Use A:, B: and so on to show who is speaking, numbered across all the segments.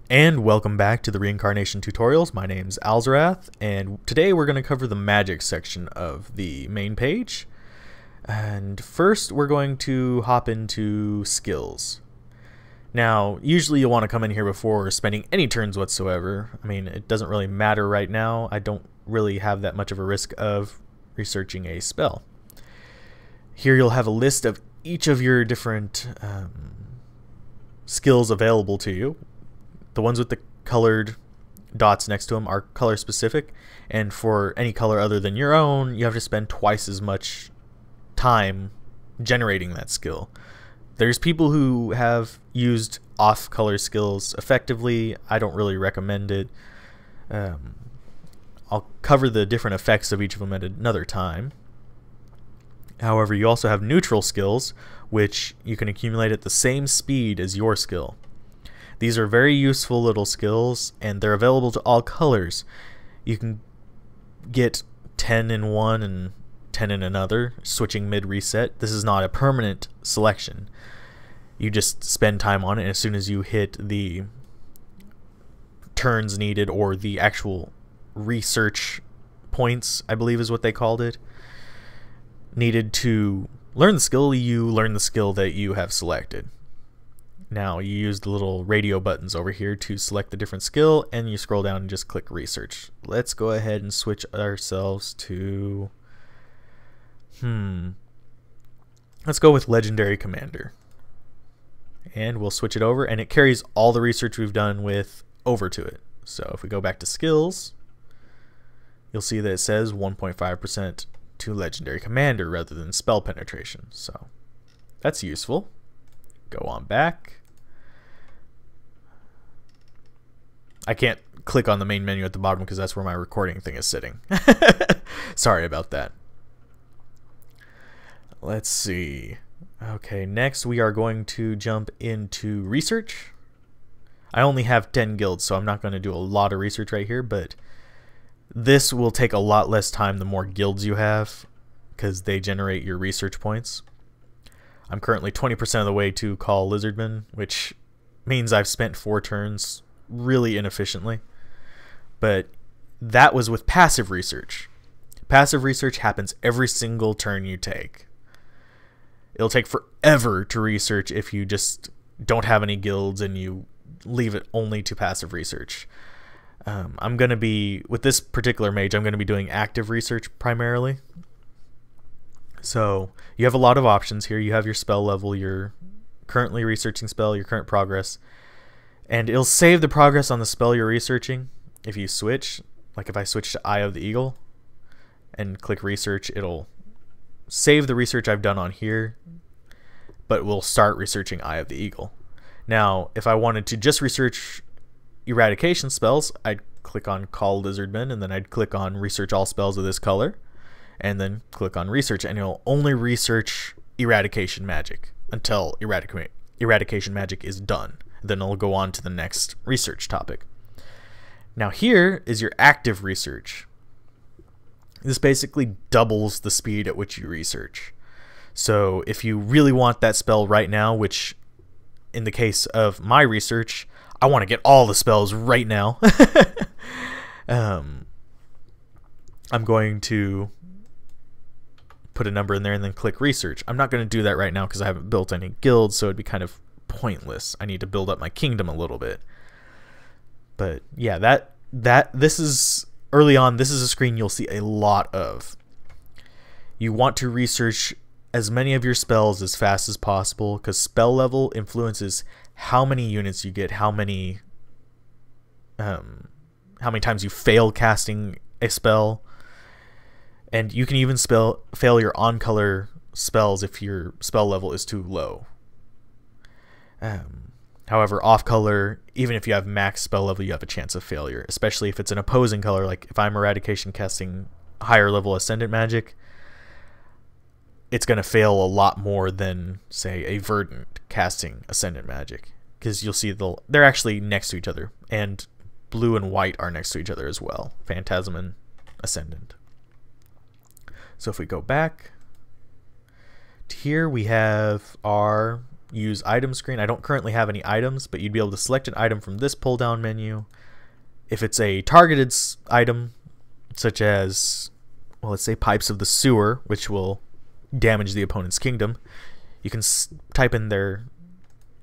A: And welcome back to the Reincarnation Tutorials. My name's Alzorath, and today we're going to cover the magic section of the main page. And first we're going to hop into skills. Now, usually you'll want to come in here before spending any turns whatsoever. I mean, it doesn't really matter right now. I don't really have that much of a risk of researching a spell. Here you'll have a list of each of your different skills available to you. The ones with the colored dots next to them are color specific, and for any color other than your own, you have to spend twice as much time generating that skill. There's people who have used off-color skills effectively. I don't really recommend it. I'll cover the different effects of each of them at another time. However, you also have neutral skills, which you can accumulate at the same speed as your skill. These are very useful little skills, and they're available to all colors. You can get 10 in one and 10 in another, switching mid-reset. This is not a permanent selection. You just spend time on it, and as soon as you hit the turns needed, or the actual research points, I believe is what they called it, needed to learn the skill, you learn the skill that you have selected. Now you use the little radio buttons over here to select the different skill, and you scroll down and just click research. Let's go ahead and switch ourselves to let's go with legendary commander, and we'll switch it over, and it carries all the research we've done with over to it. So if we go back to skills, you'll see that it says 1.5% to legendary commander rather than spell penetration, so that's useful. Go on back. I can't click on the main menu at the bottom because that's where my recording thing is sitting. Sorry about that. Let's see. Okay, next we are going to jump into research. I only have 10 guilds, so I'm not going to do a lot of research right here, but this will take a lot less time the more guilds you have, because they generate your research points. I'm currently 20% of the way to call Lizardman, which means I've spent 4 turns really inefficiently. But that was with passive research. Passive research happens every single turn you take. It'll take forever to research if you just don't have any guilds and you leave it only to passive research. I'm going to be, with this particular mage, I'm going to be doing active research primarily. So you have a lot of options here. You have your spell level, your currently researching spell, your current progress, and it'll save the progress on the spell you're researching. If you switch, like if I switch to Eye of the Eagle and click research, it'll save the research I've done on here, but we'll start researching Eye of the Eagle. Now, if I wanted to just research eradication spells, I'd click on Call Lizardman, and then I'd click on Research All Spells of this color, and then click on research, and it'll only research eradication magic until eradication magic is done. Then it'll go on to the next research topic. Now here is your active research. This basically doubles the speed at which you research. So if you really want that spell right now, which in the case of my research, I want to get all the spells right now. I'm going to put a number in there and then click research. I'm not going to do that right now because I haven't built any guilds, so it'd be kind of pointless. I need to build up my kingdom a little bit. But yeah, this is early on. This is a screen you'll see a lot of. You want to research as many of your spells as fast as possible, because spell level influences how many units you get, how many times you fail casting a spell. And you can even fail your on-color spells if your spell level is too low. However, off-color, even if you have max spell level, you have a chance of failure, especially if it's an opposing color. Like if I'm eradication casting higher level ascendant magic, it's going to fail a lot more than, say, a verdant casting ascendant magic, because you'll see they're actually next to each other, and blue and white are next to each other as well, Phantasm and Ascendant. So if we go back to here, we have our use item screen. I don't currently have any items, but you'd be able to select an item from this pull down menu. If it's a targeted item, such as, well, let's say pipes of the sewer, which will damage the opponent's kingdom, you can type in their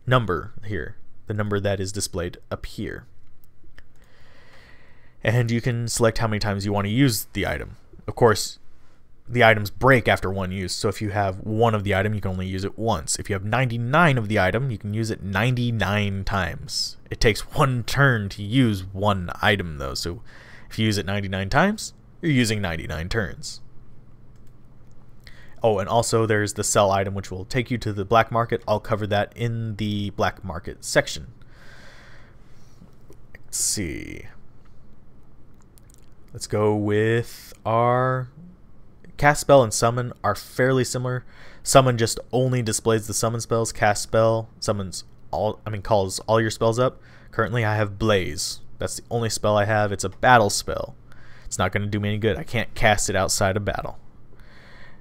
A: number here, the number that is displayed up here. And you can select how many times you want to use the item. Of course, the items break after one use, so if you have one of the item, you can only use it once. If you have 99 of the item, you can use it 99 times. It takes one turn to use one item, though, so if you use it 99 times, you're using 99 turns. Oh, and also there's the sell item, which will take you to the black market. I'll cover that in the black market section. Let's see. Let's go with our cast spell and summon are fairly similar. Summon just only displays the summon spells. Cast spell summons calls all your spells up. Currently I have Blaze. That's the only spell I have. It's a battle spell. It's not going to do me any good. I can't cast it outside of battle.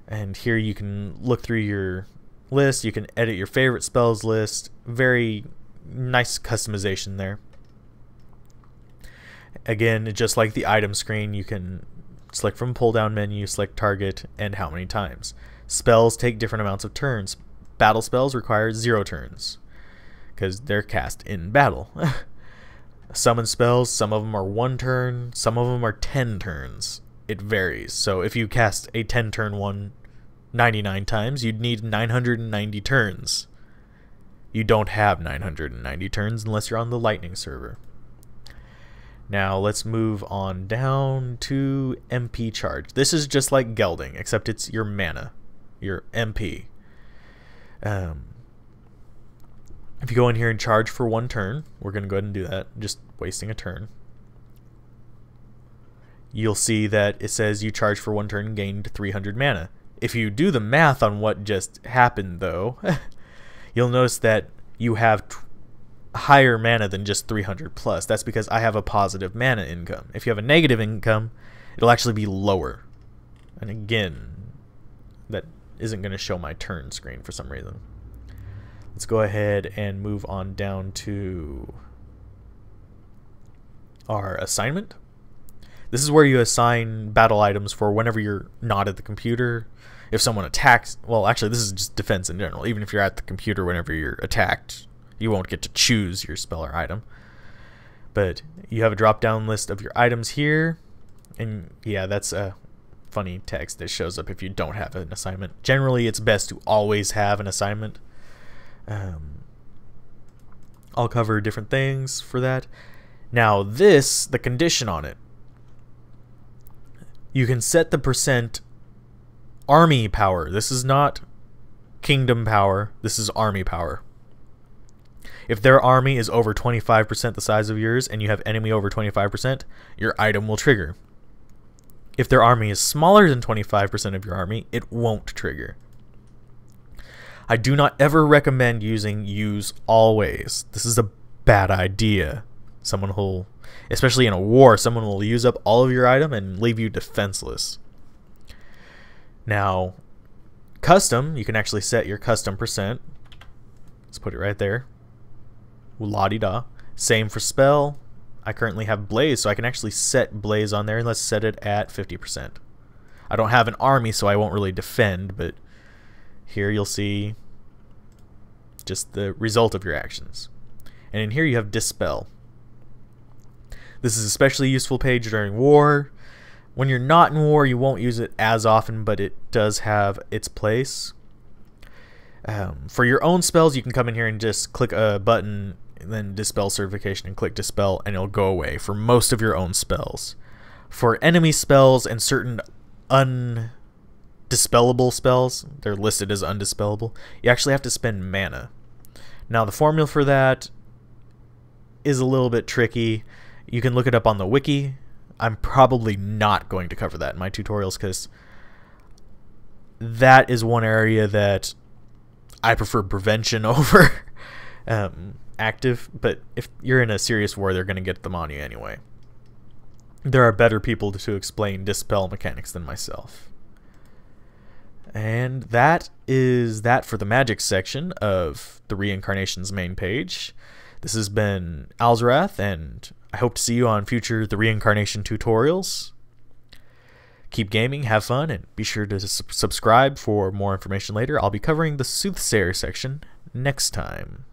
A: And here you can look through your list. You can edit your favorite spells list. Very nice customization there. Again, just like the item screen, you can select from pull down menu, select target, and how many times. Spells take different amounts of turns. Battle spells require 0 turns because they're cast in battle. Summon spells, some of them are 1 turn, some of them are 10 turns. It varies. So if you cast a 10 turn one 99 times, you'd need 990 turns. You don't have 990 turns unless you're on the Lightning server. Now let's move on down to MP charge. This is just like gelding, except it's your mana, your MP. If you go in here and charge for 1 turn, we're going to go ahead and do that, just wasting a turn. You'll see that it says you charge for 1 turn and gained 300 mana. If you do the math on what just happened, though, you'll notice that you have higher mana than just 300 plus. That's because I have a positive mana income. If you have a negative income, it'll actually be lower. And again, that isn't going to show my turn screen for some reason. Let's go ahead and move on down to our assignment. This is where you assign battle items for whenever you're not at the computer. If someone attacks, well, actually this is just defense in general. Even if you're at the computer whenever you're attacked, you won't get to choose your spell or item. But you have a drop down list of your items here. And yeah, that's a funny text that shows up if you don't have an assignment. Generally, it's best to always have an assignment. I'll cover different things for that. Now this, the condition on it, you can set the percent army power. This is not kingdom power. This is army power. If their army is over 25% the size of yours and you have enemy over 25%, your item will trigger. If their army is smaller than 25% of your army, it won't trigger. I do not ever recommend using use always. This is a bad idea. Someone will, especially in a war, someone will use up all of your item and leave you defenseless. Now, custom, you can actually set your custom percent. Let's put it right there. La-di-da. Same for spell. I currently have Blaze, so I can actually set Blaze on there, and let's set it at 50%. I don't have an army, so I won't really defend, but here you'll see just the result of your actions. And in here you have Dispel. This is an especially useful page during war. When you're not in war, you won't use it as often, but it does have its place. For your own spells, you can come in here and just click a button, and then Dispel Certification, and click Dispel, and it'll go away for most of your own spells. For enemy spells and certain undispellable spells, they're listed as undispellable, you actually have to spend mana. Now the formula for that is a little bit tricky. You can look it up on the wiki. I'm probably not going to cover that in my tutorials because that is one area that I prefer prevention over active, but if you're in a serious war, they're going to get them on you anyway. There are better people to explain dispel mechanics than myself. And that is that for the magic section of the Reincarnation's main page. This has been Alzorath, and I hope to see you on future The Reincarnation tutorials. Keep gaming, have fun, and be sure to subscribe for more information later. I'll be covering the Soothsayer section next time.